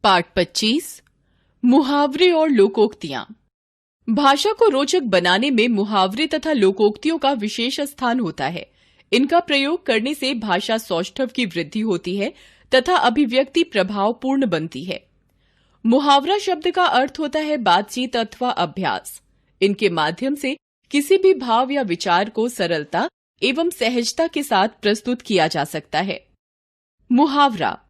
पाठ 25 मुहावरे और लोकोक्तियां। भाषा को रोचक बनाने में मुहावरे तथा लोकोक्तियों का विशेष स्थान होता है। इनका प्रयोग करने से भाषा सौष्ठव की वृद्धि होती है तथा अभिव्यक्ति प्रभावपूर्ण बनती है। मुहावरा शब्द का अर्थ होता है बातचीत अथवा अभ्यास। इनके माध्यम से किसी भी भाव या विचार को सरलता एवं सहजता के साथ प्रस्तुत किया जा सकता है। मुहावरा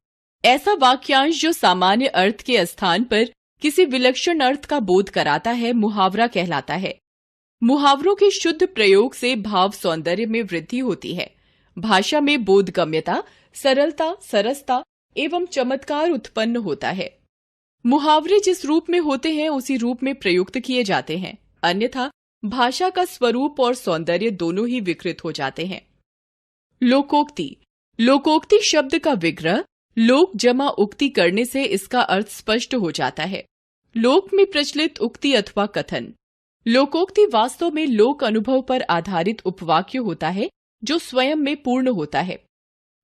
ऐसा वाक्यांश जो सामान्य अर्थ के स्थान पर किसी विलक्षण अर्थ का बोध कराता है, मुहावरा कहलाता है। मुहावरों के शुद्ध प्रयोग से भाव सौंदर्य में वृद्धि होती है। भाषा में बोधगम्यता, सरलता, सरसता एवं चमत्कार उत्पन्न होता है। मुहावरे जिस रूप में होते हैं उसी रूप में प्रयुक्त किए जाते हैं, अन्यथा भाषा का स्वरूप और सौंदर्य दोनों ही विकृत हो जाते हैं। लोकोक्ति। लोकोक्ति शब्द का विग्रह लोक जमा उक्ति करने से इसका अर्थ स्पष्ट हो जाता है। लोक में प्रचलित उक्ति अथवा कथन। लोकोक्ति वास्तव में लोक अनुभव पर आधारित उपवाक्य होता है जो स्वयं में पूर्ण होता है।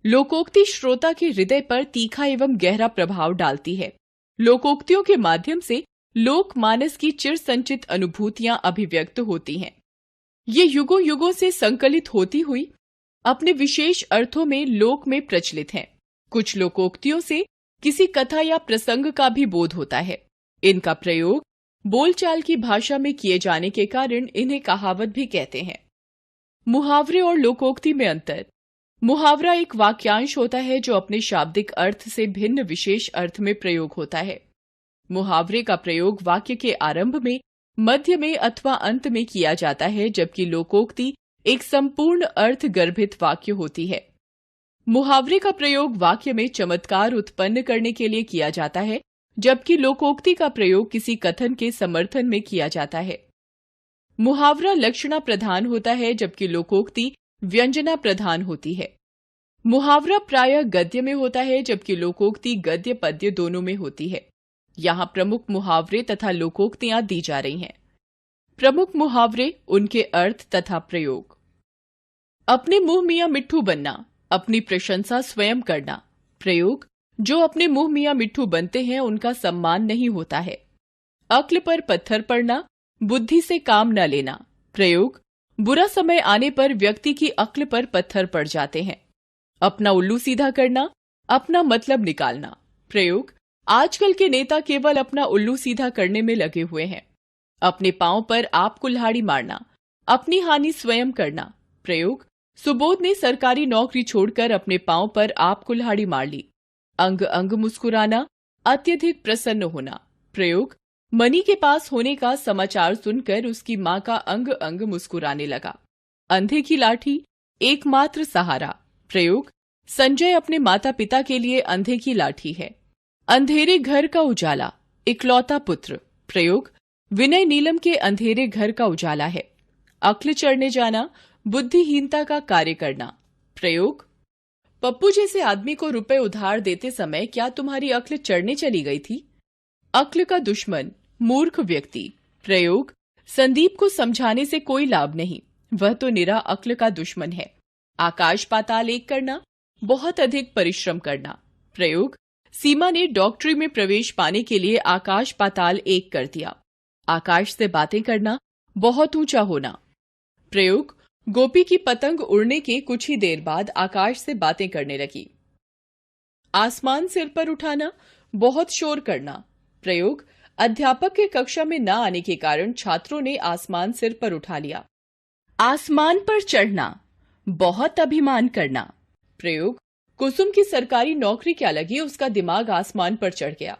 लोकोक्ति श्रोता के हृदय पर तीखा एवं गहरा प्रभाव डालती है। लोकोक्तियों के माध्यम से लोक मानस की चिर संचित अनुभूतियां अभिव्यक्त होती हैं। ये युगों युगों से संकलित होती हुई अपने विशेष अर्थों में लोक में प्रचलित हैं। कुछ लोकोक्तियों से किसी कथा या प्रसंग का भी बोध होता है। इनका प्रयोग बोलचाल की भाषा में किए जाने के कारण इन्हें कहावत भी कहते हैं। मुहावरे और लोकोक्ति में अंतर। मुहावरा एक वाक्यांश होता है जो अपने शाब्दिक अर्थ से भिन्न विशेष अर्थ में प्रयोग होता है। मुहावरे का प्रयोग वाक्य के आरंभ में, मध्य में अथवा अंत में किया जाता है, जबकि लोकोक्ति एक संपूर्ण अर्थ गर्भित वाक्य होती है। मुहावरे का प्रयोग वाक्य में चमत्कार उत्पन्न करने के लिए किया जाता है, जबकि लोकोक्ति का प्रयोग किसी कथन के समर्थन में किया जाता है। मुहावरा लक्षणा प्रधान होता है, जबकि लोकोक्ति व्यंजना प्रधान होती है। मुहावरा प्रायः गद्य में होता है, जबकि लोकोक्ति गद्य पद्य दोनों में होती है। यहाँ प्रमुख मुहावरे तथा लोकोक्तियां दी जा रही हैं। प्रमुख मुहावरे, उनके अर्थ तथा प्रयोग। अपने मुंह मियां मिट्ठू बनना, अपनी प्रशंसा स्वयं करना। प्रयोग जो अपने मुंह मियां मिट्ठू बनते हैं उनका सम्मान नहीं होता है। अक्ल पर पत्थर पड़ना, बुद्धि से काम न लेना। प्रयोग बुरा समय आने पर व्यक्ति की अक्ल पर पत्थर पड़ जाते हैं। अपना उल्लू सीधा करना, अपना मतलब निकालना। प्रयोग आजकल के नेता केवल अपना उल्लू सीधा करने में लगे हुए हैं। अपने पांव पर आप कुल्हाड़ी मारना, अपनी हानि स्वयं करना। प्रयोग सुबोध ने सरकारी नौकरी छोड़कर अपने पांव पर आप कुल्हाड़ी मार ली। अंग अंग मुस्कुराना, अत्यधिक प्रसन्न होना। प्रयोग मनी के पास होने का समाचार सुनकर उसकी मां का अंग अंग मुस्कुराने लगा। अंधे की लाठी, एकमात्र सहारा। प्रयोग संजय अपने माता पिता के लिए अंधे की लाठी है। अंधेरे घर का उजाला, इकलौता पुत्र। प्रयोग विनय नीलम के अंधेरे घर का उजाला है। अक्ल चढ़ने जाना, बुद्धिहीनता का कार्य करना। प्रयोग पप्पू जैसे आदमी को रुपए उधार देते समय क्या तुम्हारी अक्ल चढ़ने चली गई थी? अक्ल का दुश्मन, मूर्ख व्यक्ति। प्रयोग संदीप को समझाने से कोई लाभ नहीं, वह तो निरा अक्ल का दुश्मन है। आकाश पाताल एक करना, बहुत अधिक परिश्रम करना। प्रयोग सीमा ने डॉक्टरी में प्रवेश पाने के लिए आकाश पाताल एक कर दिया। आकाश से बातें करना, बहुत ऊंचा होना। प्रयोग गोपी की पतंग उड़ने के कुछ ही देर बाद आकाश से बातें करने लगी। आसमान सिर पर उठाना, बहुत शोर करना। प्रयोग अध्यापक के कक्षा में न आने के कारण छात्रों ने आसमान सिर पर उठा लिया। आसमान पर चढ़ना, बहुत अभिमान करना। प्रयोग कुसुम की सरकारी नौकरी क्या लगी, उसका दिमाग आसमान पर चढ़ गया।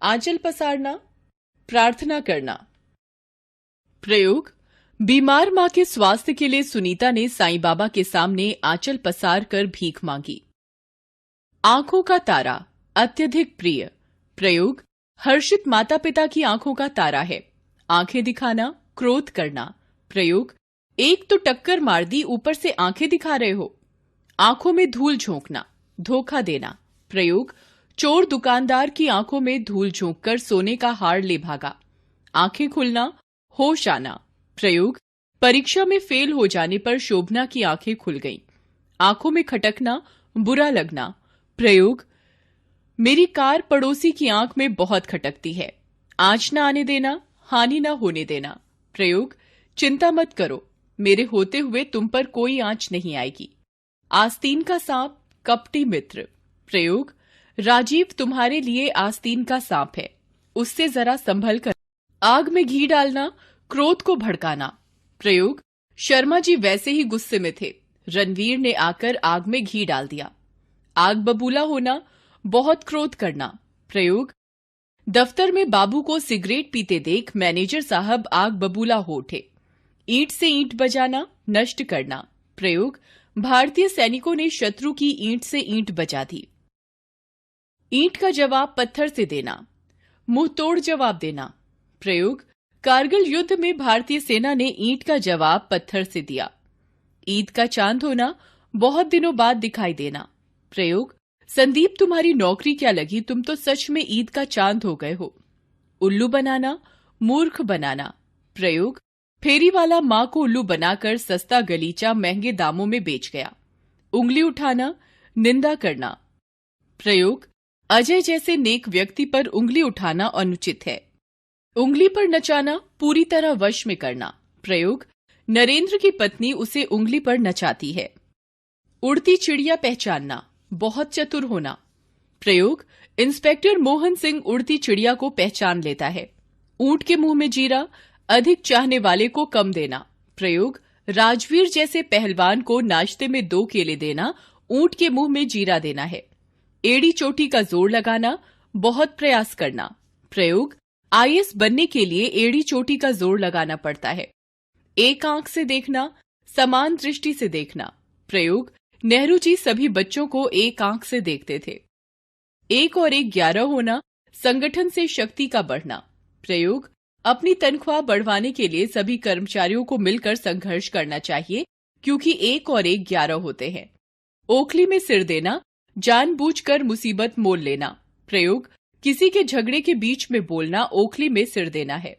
आंचल पसारना, प्रार्थना करना। प्रयोग बीमार मां के स्वास्थ्य के लिए सुनीता ने साईं बाबा के सामने आंचल पसार कर भीख मांगी। आंखों का तारा, अत्यधिक प्रिय। प्रयोग हर्षित माता पिता की आंखों का तारा है। आंखें दिखाना, क्रोध करना। प्रयोग एक तो टक्कर मार दी, ऊपर से आंखें दिखा रहे हो। आंखों में धूल झोंकना, धोखा देना। प्रयोग चोर दुकानदार की आंखों में धूल झोंककर सोने का हार ले भागा। आंखें खुलना, होश आना। प्रयोग परीक्षा में फेल हो जाने पर शोभना की आंखें खुल गईं। आंखों में खटकना, बुरा लगना। प्रयोग मेरी कार पड़ोसी की आंख में बहुत खटकती है। आंच न आने देना, हानि न होने देना। प्रयोग, चिंता मत करो, मेरे होते हुए तुम पर कोई आंच नहीं आएगी। आस्तीन का सांप, कपटी मित्र। प्रयोग, राजीव तुम्हारे लिए आस्तीन का सांप है, उससे जरा संभल कर। आग में घी डालना, क्रोध को भड़काना। प्रयोग, शर्मा जी वैसे ही गुस्से में थे, रणवीर ने आकर आग में घी डाल दिया। आग बबूला होना, बहुत क्रोध करना। प्रयोग, दफ्तर में बाबू को सिगरेट पीते देख मैनेजर साहब आग बबूला हो उठे। ईंट से ईंट बजाना, नष्ट करना। प्रयोग, भारतीय सैनिकों ने शत्रु की ईंट से ईंट बजा दी। ईंट का जवाब पत्थर से देना, मुंह तोड़ जवाब देना। प्रयोग, कारगिल युद्ध में भारतीय सेना ने ईंट का जवाब पत्थर से दिया। ईद का चांद होना, बहुत दिनों बाद दिखाई देना। प्रयोग, संदीप तुम्हारी नौकरी क्या लगी, तुम तो सच में ईद का चांद हो गए हो। उल्लू बनाना, मूर्ख बनाना। प्रयोग, फेरी वाला मां को उल्लू बनाकर सस्ता गलीचा महंगे दामों में बेच गया। उंगली उठाना, निंदा करना। प्रयोग, अजय जैसे नेक व्यक्ति पर उंगली उठाना अनुचित है। उंगली पर नचाना, पूरी तरह वश में करना। प्रयोग, नरेंद्र की पत्नी उसे उंगली पर नचाती है। उड़ती चिड़िया पहचानना, बहुत चतुर होना। प्रयोग, इंस्पेक्टर मोहन सिंह उड़ती चिड़िया को पहचान लेता है। ऊंट के मुंह में जीरा, अधिक चाहने वाले को कम देना। प्रयोग, राजवीर जैसे पहलवान को नाश्ते में 2 केले देना, ऊंट के मुंह में जीरा देना है। एड़ी चोटी का जोर लगाना, बहुत प्रयास करना। प्रयोग, आईएएस बनने के लिए एड़ी चोटी का जोर लगाना पड़ता है। एक आंख से देखना, समान दृष्टि से देखना। प्रयोग, नेहरू जी सभी बच्चों को एक आंख से देखते थे। 1 और 1 11 होना, संगठन से शक्ति का बढ़ना। प्रयोग, अपनी तनख्वाह बढ़वाने के लिए सभी कर्मचारियों को मिलकर संघर्ष करना चाहिए, क्योंकि 1 और 1 11 होते हैं। ओखली में सिर देना, जानबूझकर मुसीबत मोल लेना। प्रयोग, किसी के झगड़े के बीच में बोलना, ओखली में सिर देना है।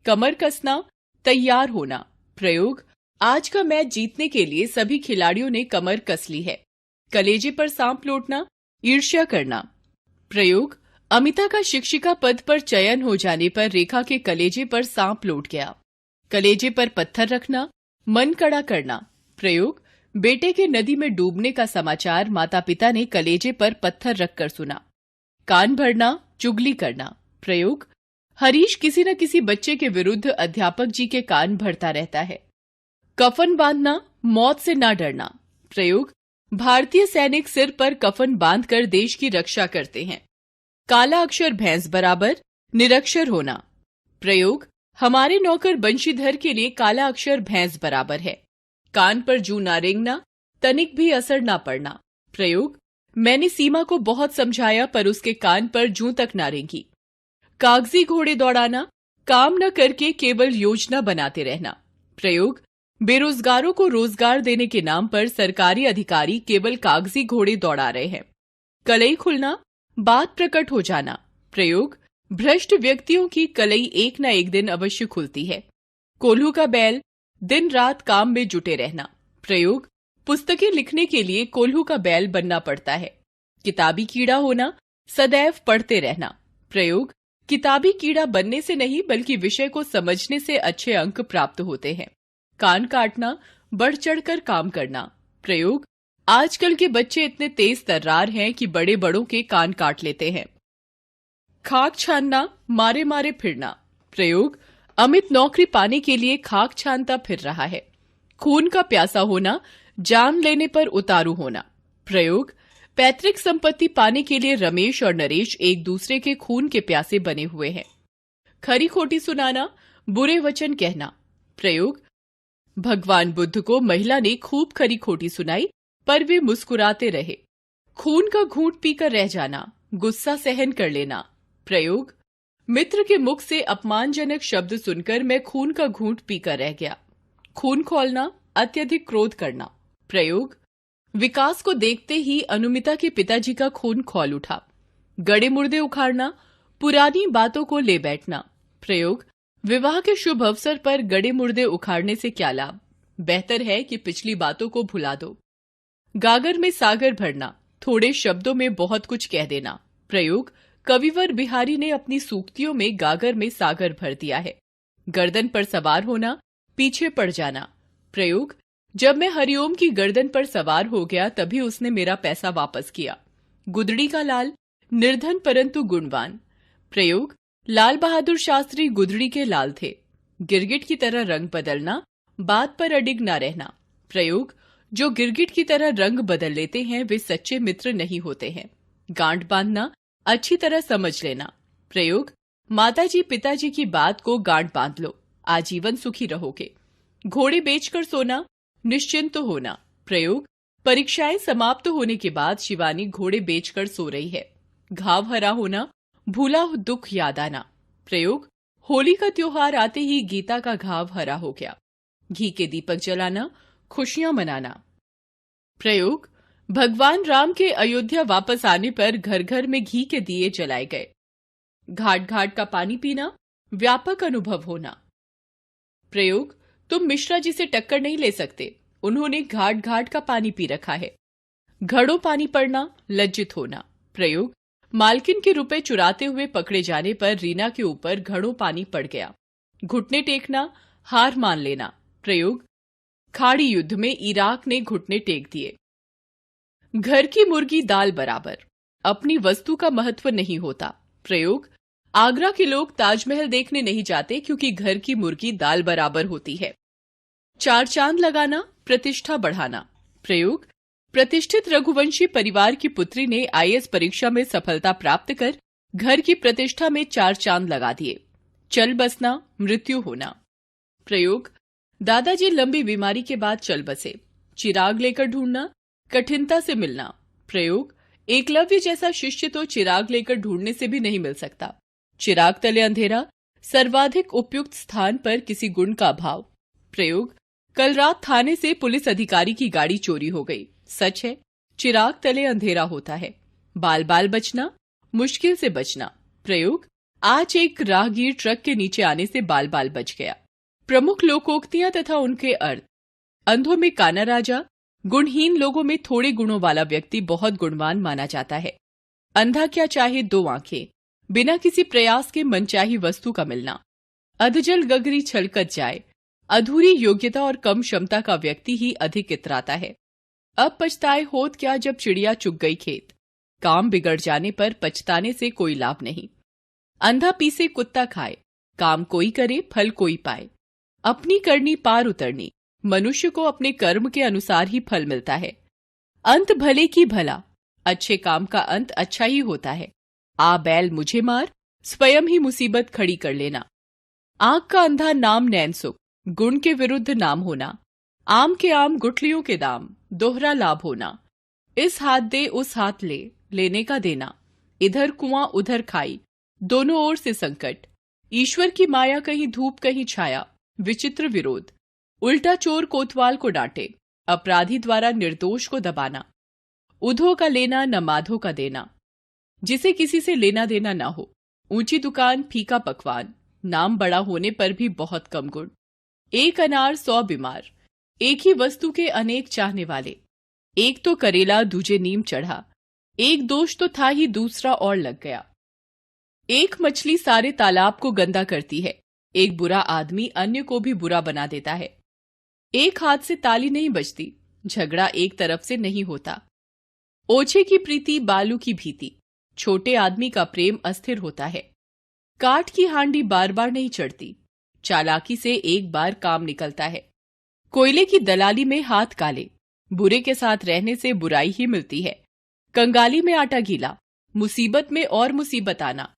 कमर कसना, तैयार होना। प्रयोग, आज का मैच जीतने के लिए सभी खिलाड़ियों ने कमर कस ली है। कलेजे पर सांप लौटना, ईर्ष्या करना। प्रयोग, अमिता का शिक्षिका पद पर चयन हो जाने पर रेखा के कलेजे पर सांप लौट गया। कलेजे पर पत्थर रखना, मन कड़ा करना। प्रयोग, बेटे के नदी में डूबने का समाचार माता पिता ने कलेजे पर पत्थर रखकर सुना। कान भरना, चुगली करना। प्रयोग, हरीश किसी न किसी बच्चे के विरुद्ध अध्यापक जी के कान भरता रहता है। कफन बांधना, मौत से ना डरना। प्रयोग, भारतीय सैनिक सिर पर कफन बांधकर देश की रक्षा करते हैं। काला अक्षर भैंस बराबर, निरक्षर होना। प्रयोग, हमारे नौकर बंशीधर के लिए काला अक्षर भैंस बराबर है। कान पर जूं ना रेंगना, तनिक भी असर ना पड़ना। प्रयोग, मैंने सीमा को बहुत समझाया पर उसके कान पर जूं तक ना रेंगी। कागजी घोड़े दौड़ाना, काम न करके केवल योजना बनाते रहना। प्रयोग, बेरोजगारों को रोजगार देने के नाम पर सरकारी अधिकारी केवल कागजी घोड़े दौड़ा रहे हैं। कलई खुलना, बात प्रकट हो जाना। प्रयोग, भ्रष्ट व्यक्तियों की कलई एक न एक दिन अवश्य खुलती है। कोल्हू का बैल, दिन रात काम में जुटे रहना। प्रयोग, पुस्तकें लिखने के लिए कोल्हू का बैल बनना पड़ता है। किताबी कीड़ा होना, सदैव पढ़ते रहना। प्रयोग, किताबी कीड़ा बनने से नहीं बल्कि विषय को समझने से अच्छे अंक प्राप्त होते हैं। कान काटना, बढ़ चढ़कर काम करना। प्रयोग, आजकल के बच्चे इतने तेज तर्रार हैं कि बड़े बड़ों के कान काट लेते हैं। खाक छानना, मारे मारे फिरना। प्रयोग, अमित नौकरी पाने के लिए खाक छानता फिर रहा है। खून का प्यासा होना, जान लेने पर उतारू होना। प्रयोग, पैतृक संपत्ति पाने के लिए रमेश और नरेश एक दूसरे के खून के प्यासे बने हुए हैं। खरी खोटी सुनाना, बुरे वचन कहना। प्रयोग, भगवान बुद्ध को महिला ने खूब खरी खोटी सुनाई पर वे मुस्कुराते रहे। खून का घूंट पीकर रह जाना, गुस्सा सहन कर लेना। प्रयोग, मित्र के मुख से अपमानजनक शब्द सुनकर मैं खून का घूंट पीकर रह गया। खून खौलना, अत्यधिक क्रोध करना। प्रयोग, विकास को देखते ही अनुमिता के पिताजी का खून खौल उठा। गड़े मुर्दे उखाड़ना, पुरानी बातों को ले बैठना। प्रयोग, विवाह के शुभ अवसर पर गड़े मुर्दे उखाड़ने से क्या लाभ, बेहतर है कि पिछली बातों को भुला दो। गागर में सागर भरना, थोड़े शब्दों में बहुत कुछ कह देना। प्रयोग कविवर बिहारी ने अपनी सूक्तियों में गागर में सागर भर दिया है। गर्दन पर सवार होना, पीछे पड़ जाना। प्रयोग जब मैं हरिओम की गर्दन पर सवार हो गया तभी उसने मेरा पैसा वापस किया। गुदड़ी का लाल, निर्धन परंतु गुणवान। प्रयोग लाल बहादुर शास्त्री गुदड़ी के लाल थे। गिरगिट की तरह रंग बदलना, बात पर अडिग न रहना। प्रयोग जो गिरगिट की तरह रंग बदल लेते हैं वे सच्चे मित्र नहीं होते हैं। गांठ बांधना, अच्छी तरह समझ लेना। प्रयोग माताजी पिताजी की बात को गांठ बांध लो, आजीवन सुखी रहोगे। घोड़े बेचकर सोना, निश्चिंत होना। प्रयोग परीक्षाएं समाप्त होने के बाद शिवानी घोड़े बेचकर सो रही है। घाव हरा होना, भूला दुख याद आना। प्रयोग होली का त्योहार आते ही गीता का घाव हरा हो गया। घी के दीपक जलाना, खुशियां मनाना। प्रयोग भगवान राम के अयोध्या वापस आने पर घर घर में घी के दिए जलाए गए। घाट घाट का पानी पीना, व्यापक अनुभव होना। प्रयोग तुम मिश्रा जी से टक्कर नहीं ले सकते, उन्होंने घाट घाट का पानी पी रखा है। घड़ों पानी पड़ना, लज्जित होना। प्रयोग मालकिन के रुपए चुराते हुए पकड़े जाने पर रीना के ऊपर घड़ों पानी पड़ गया। घुटने टेकना, हार मान लेना। प्रयोग खाड़ी युद्ध में इराक ने घुटने टेक दिए। घर की मुर्गी दाल बराबर, अपनी वस्तु का महत्व नहीं होता। प्रयोग आगरा के लोग ताजमहल देखने नहीं जाते क्योंकि घर की मुर्गी दाल बराबर होती है। चार चांद लगाना, प्रतिष्ठा बढ़ाना। प्रयोग प्रतिष्ठित रघुवंशी परिवार की पुत्री ने आईएएस परीक्षा में सफलता प्राप्त कर घर की प्रतिष्ठा में 4 चांद लगा दिए। चल बसना, मृत्यु होना। प्रयोग दादाजी लंबी बीमारी के बाद चल बसे। चिराग लेकर ढूंढना, कठिनता से मिलना। प्रयोग एकलव्य जैसा शिष्य तो चिराग लेकर ढूंढने से भी नहीं मिल सकता। चिराग तले अंधेरा, सर्वाधिक उपयुक्त स्थान पर किसी गुण का अभाव। प्रयोग कल रात थाने से पुलिस अधिकारी की गाड़ी चोरी हो गई। सच है, चिराग तले अंधेरा होता है। बाल बाल बचना, मुश्किल से बचना। प्रयोग आज एक राहगीर ट्रक के नीचे आने से बाल बाल बच गया। प्रमुख लोकोक्तियां तथा उनके अर्थ। अंधों में काना राजा, गुणहीन लोगों में थोड़े गुणों वाला व्यक्ति बहुत गुणवान माना जाता है। अंधा क्या चाहे 2 आंखें, बिना किसी प्रयास के मनचाही वस्तु का मिलना। अधजल गगरी छलकत जाए, अधूरी योग्यता और कम क्षमता का व्यक्ति ही अधिक इतराता है। अब पछताए होत क्या जब चिड़िया चुग गई खेत। काम बिगड़ जाने पर पछताने से कोई लाभ नहीं। अंधा पीसे कुत्ता खाए, काम कोई करे फल कोई पाए। अपनी करनी पार उतरनी, मनुष्य को अपने कर्म के अनुसार ही फल मिलता है। अंत भले की भला, अच्छे काम का अंत अच्छा ही होता है। आ बैल मुझे मार, स्वयं ही मुसीबत खड़ी कर लेना। आंख का अंधा नाम नैन सुख, गुण के विरुद्ध नाम होना। आम के आम गुठलियों के दाम, दोहरा लाभ होना। इस हाथ दे उस हाथ ले, लेने का देना। इधर कुआं उधर खाई, दोनों ओर से संकट। ईश्वर की माया कहीं धूप कहीं छाया, विचित्र विरोध। उल्टा चोर कोतवाल को डांटे, अपराधी द्वारा निर्दोष को दबाना। उधो का लेना न माधो का देना, जिसे किसी से लेना देना ना हो। ऊंची दुकान फीका पकवान, नाम बड़ा होने पर भी बहुत कम गुण। एक अनार 100 बीमार, एक ही वस्तु के अनेक चाहने वाले। एक तो करेला दूजे नीम चढ़ा, एक दोष तो था ही दूसरा और लग गया। एक मछली सारे तालाब को गंदा करती है, एक बुरा आदमी अन्य को भी बुरा बना देता है। एक हाथ से ताली नहीं बजती, झगड़ा एक तरफ से नहीं होता। ओछे की प्रीति बालू की भीति, छोटे आदमी का प्रेम अस्थिर होता है। काठ की हांडी बार बार नहीं चढ़ती, चालाकी से एक बार काम निकलता है। कोयले की दलाली में हाथ काले, बुरे के साथ रहने से बुराई ही मिलती है। कंगाली में आटा गीला, मुसीबत में और मुसीबत आना।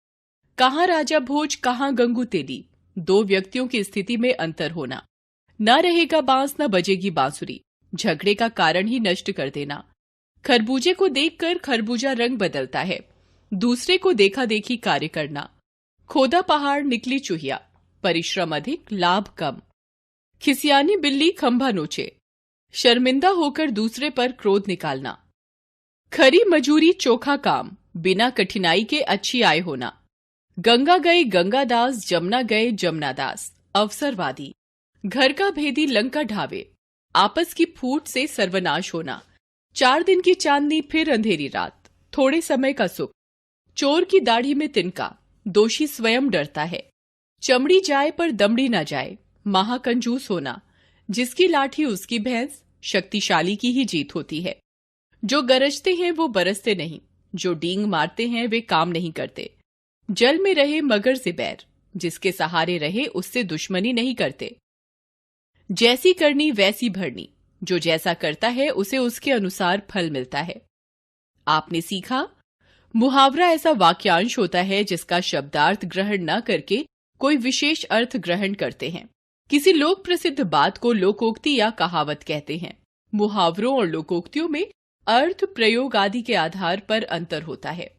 कहाँ राजा भोज कहाँ गंगू तेली, 2 व्यक्तियों की स्थिति में अंतर होना। न रहेगा बांस न बजेगी बांसुरी, झगड़े का कारण ही नष्ट कर देना। खरबूजे को देखकर खरबूजा रंग बदलता है, दूसरे को देखा देखी कार्य करना। खोदा पहाड़ निकली चूहिया, परिश्रम अधिक लाभ कम। खिसियानी बिल्ली खंभा नोचे, शर्मिंदा होकर दूसरे पर क्रोध निकालना। खरी मजूरी चोखा काम, बिना कठिनाई के अच्छी आय होना। गंगा गए गंगादास, जमुना गए जमुनादास, अवसरवादी। घर का भेदी लंका ढावे, आपस की फूट से सर्वनाश होना। 4 दिन की चांदनी फिर अंधेरी रात, थोड़े समय का सुख। चोर की दाढ़ी में तिनका, दोषी स्वयं डरता है। चमड़ी जाए पर दमड़ी न जाए, महाकंजूस होना, जिसकी लाठी उसकी भैंस, शक्तिशाली की ही जीत होती है। जो गरजते हैं वो बरसते नहीं, जो डींग मारते हैं वे काम नहीं करते। जल में रहे मगर से बैर, जिसके सहारे रहे उससे दुश्मनी नहीं करते। जैसी करनी वैसी भरनी, जो जैसा करता है उसे उसके अनुसार फल मिलता है। आपने सीखा, मुहावरा ऐसा वाक्यांश होता है जिसका शब्दार्थ ग्रहण न करके कोई विशेष अर्थ ग्रहण करते हैं। किसी लोक प्रसिद्ध बात को लोकोक्ति या कहावत कहते हैं। मुहावरों और लोकोक्तियों में अर्थ, प्रयोग आदि के आधार पर अंतर होता है।